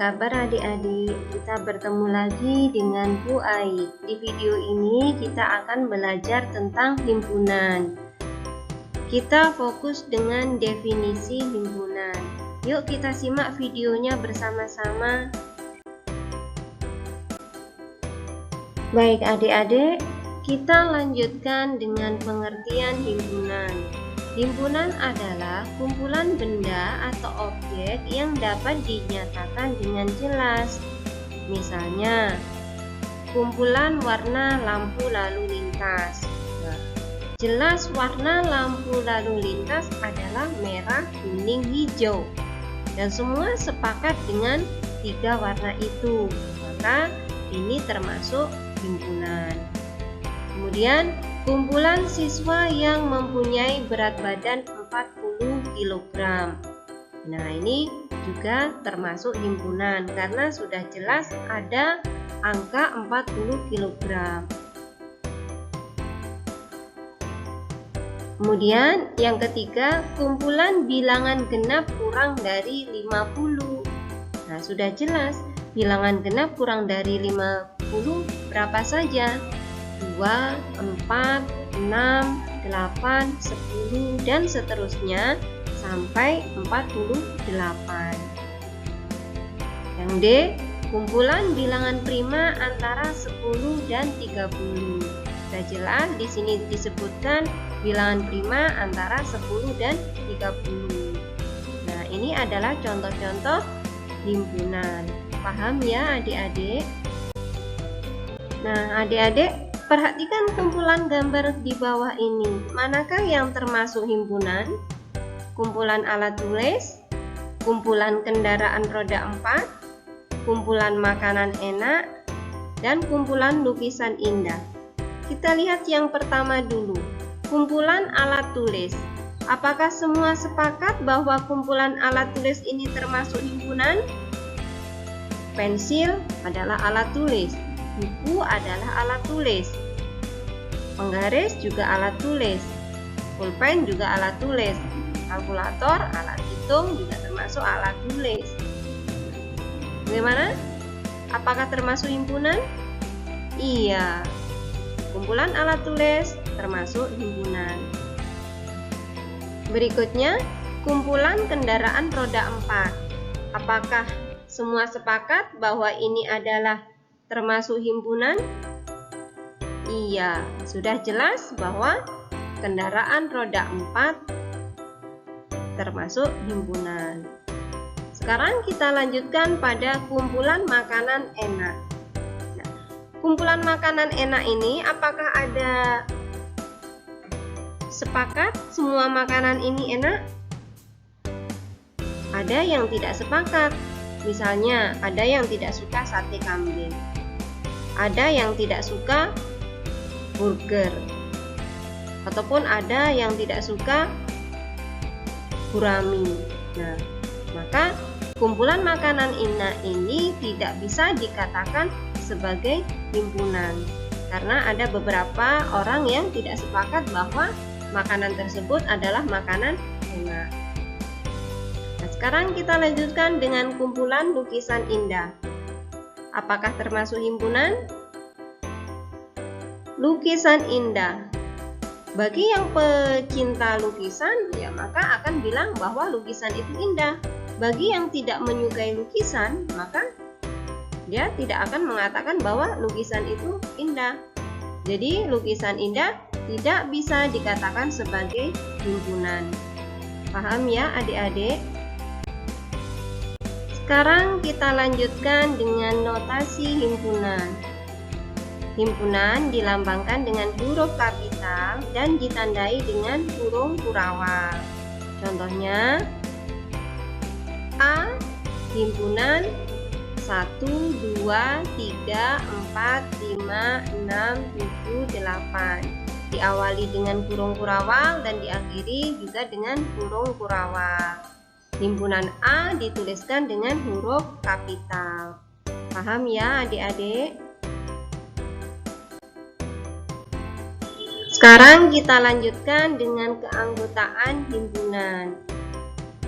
kabar adik-adik? Kita bertemu lagi dengan Bu Ai. Di video ini kita akan belajar tentang himpunan. Kita fokus dengan definisi himpunan. Yuk kita simak videonya bersama-sama. Baik adik-adik, kita lanjutkan dengan pengertian himpunan. Himpunan adalah kumpulan benda atau objek yang dapat dinyatakan dengan jelas. Misalnya, kumpulan warna lampu lalu lintas. Nah, jelas warna lampu lalu lintas adalah merah, kuning, hijau. Dan semua sepakat dengan tiga warna itu. Maka ini termasuk himpunan. Kemudian, kumpulan siswa yang mempunyai berat badan 40 kg. Nah, ini juga termasuk himpunan karena sudah jelas ada angka 40 kg. Kemudian yang ketiga, kumpulan bilangan genap kurang dari 50. Nah, sudah jelas bilangan genap kurang dari 50 berapa saja? 2, 4, 6, 8, 10, dan seterusnya sampai 48. Yang D, kumpulan bilangan prima antara 10 dan 30. Sudah jelas di sini disebutkan bilangan prima antara 10 dan 30. Nah, ini adalah contoh-contoh himpunan. Paham ya adik-adik? Nah, adik-adik perhatikan kumpulan gambar di bawah ini. Manakah yang termasuk himpunan? Kumpulan alat tulis, kumpulan kendaraan roda 4, kumpulan makanan enak, dan kumpulan lukisan indah. Kita lihat yang pertama dulu. Kumpulan alat tulis. Apakah semua sepakat bahwa kumpulan alat tulis ini termasuk himpunan? Pensil adalah alat tulis. Buku adalah alat tulis. Penggaris juga alat tulis. Pulpen juga alat tulis. Kalkulator, alat hitung juga termasuk alat tulis. Bagaimana? Apakah termasuk himpunan? Iya. Kumpulan alat tulis termasuk himpunan. Berikutnya, kumpulan kendaraan roda 4. Apakah semua sepakat bahwa ini adalah termasuk himpunan? Iya, sudah jelas bahwa kendaraan roda 4 termasuk himpunan. Sekarang kita lanjutkan pada kumpulan makanan enak. Nah, kumpulan makanan enak ini apakah ada sepakat semua makanan ini enak? Ada yang tidak sepakat. Misalnya, ada yang tidak suka sate kambing. Ada yang tidak suka burger, ataupun ada yang tidak suka gurami. Nah, maka kumpulan makanan enak ini tidak bisa dikatakan sebagai himpunan karena ada beberapa orang yang tidak sepakat bahwa makanan tersebut adalah makanan enak. Nah, sekarang kita lanjutkan dengan kumpulan lukisan indah. Apakah termasuk himpunan? Lukisan indah. Bagi yang pecinta lukisan, ya maka akan bilang bahwa lukisan itu indah. Bagi yang tidak menyukai lukisan, maka dia tidak akan mengatakan bahwa lukisan itu indah. Jadi, lukisan indah tidak bisa dikatakan sebagai himpunan. Paham ya adik-adik? Sekarang kita lanjutkan dengan notasi himpunan. Himpunan dilambangkan dengan huruf kapital dan ditandai dengan kurung kurawal. Contohnya, A. Himpunan 1, 2, 3, 4, 5, 6, 7, 8. Diawali dengan kurung kurawal dan diakhiri juga dengan kurung kurawal. Himpunan A dituliskan dengan huruf kapital. Paham ya adik-adik? Sekarang kita lanjutkan dengan keanggotaan himpunan.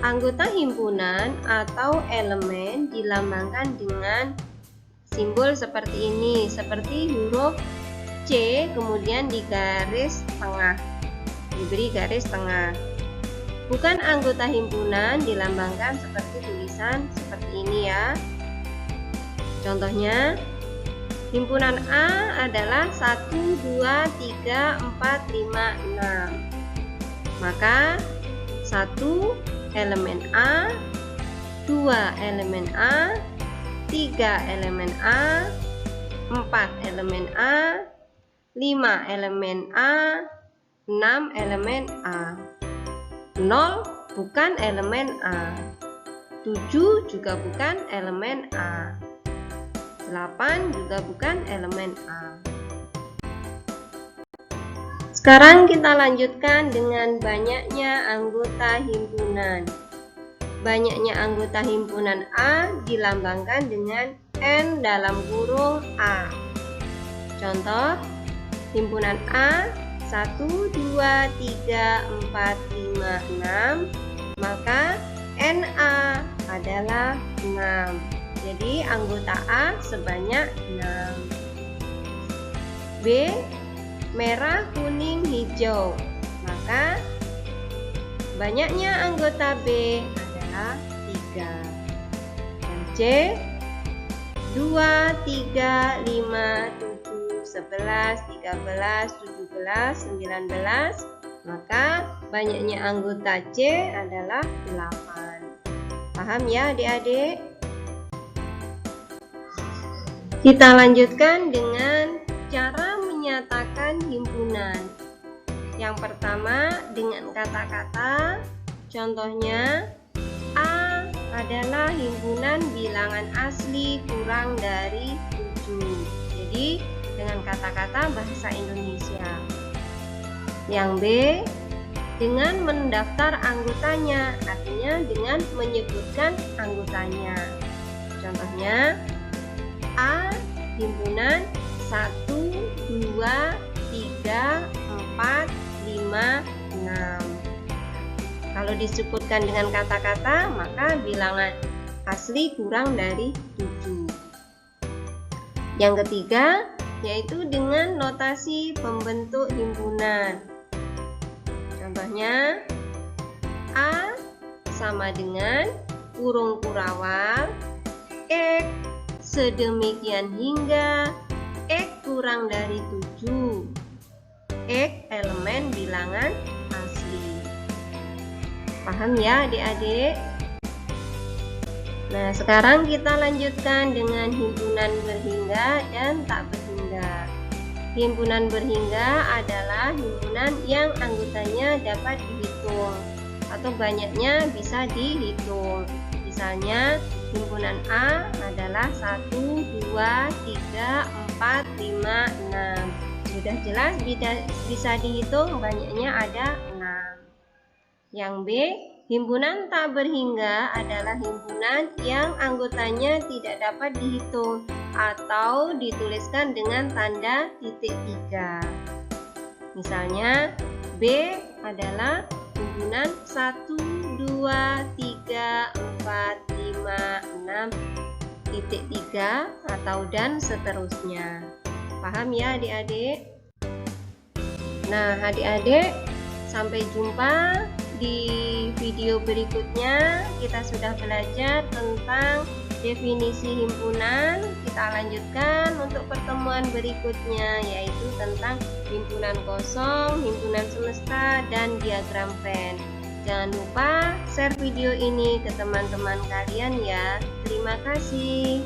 Anggota himpunan atau elemen dilambangkan dengan simbol seperti ini, seperti huruf C kemudian di garis tengah, diberi garis tengah. Bukan anggota himpunan dilambangkan seperti tulisan seperti ini ya. Contohnya, himpunan A adalah 1, 2, 3, 4, 5, 6. Maka 1 elemen A, 2 elemen A, 3 elemen A, 4 elemen A, 5 elemen A, 6 elemen A. 0 bukan elemen A, 7 juga bukan elemen A, 8 juga bukan elemen A. Sekarang kita lanjutkan dengan banyaknya anggota himpunan. Banyaknya anggota himpunan A dilambangkan dengan N dalam kurung A. Contoh, himpunan A 1, 2, 3, 4, 5, 6, maka NA adalah 6. Jadi anggota A sebanyak 6. B merah, kuning, hijau, maka banyaknya anggota B adalah 3. Dan C 2, 3, 5, 7, 11, 13, 17, 19, maka banyaknya anggota C adalah 8. Paham ya adik-adik? Kita lanjutkan dengan cara menyatakan himpunan. Yang pertama dengan kata-kata. Contohnya, A adalah himpunan bilangan asli kurang dari 7. Jadi dengan kata-kata bahasa Indonesia. Yang B dengan mendaftar anggotanya, artinya dengan menyebutkan anggotanya. Contohnya, A himpunan 1, 2, 3, 4, 5, 6. Kalau disebutkan dengan kata-kata, maka bilangan asli kurang dari 7. Yang ketiga, yaitu dengan notasi pembentuk himpunan. Contohnya, A sama dengan kurung kurawal, X sedemikian hingga, X kurang dari 7. X elemen bilangan asli. Paham ya adik-adik? Nah, sekarang kita lanjutkan dengan himpunan berhingga dan tak berhingga. Himpunan berhingga adalah himpunan yang anggotanya dapat dihitung atau banyaknya bisa dihitung. Misalnya, himpunan A adalah 1, 2, 3, 4, 5, 6. Sudah jelas bisa dihitung banyaknya ada 6. Yang B, himpunan tak berhingga adalah himpunan yang anggotanya tidak dapat dihitung atau dituliskan dengan tanda titik 3. Misalnya, B adalah himpunan 1, 2, 3, 4, 5, 6, titik 3 atau dan seterusnya. Paham ya adik-adik? Nah adik-adik, sampai jumpa di video berikutnya. Kita sudah belajar tentang definisi himpunan. Kita lanjutkan untuk pertemuan berikutnya, yaitu tentang himpunan kosong, himpunan semesta, dan diagram Venn. Jangan lupa share video ini ke teman-teman kalian ya. Terima kasih.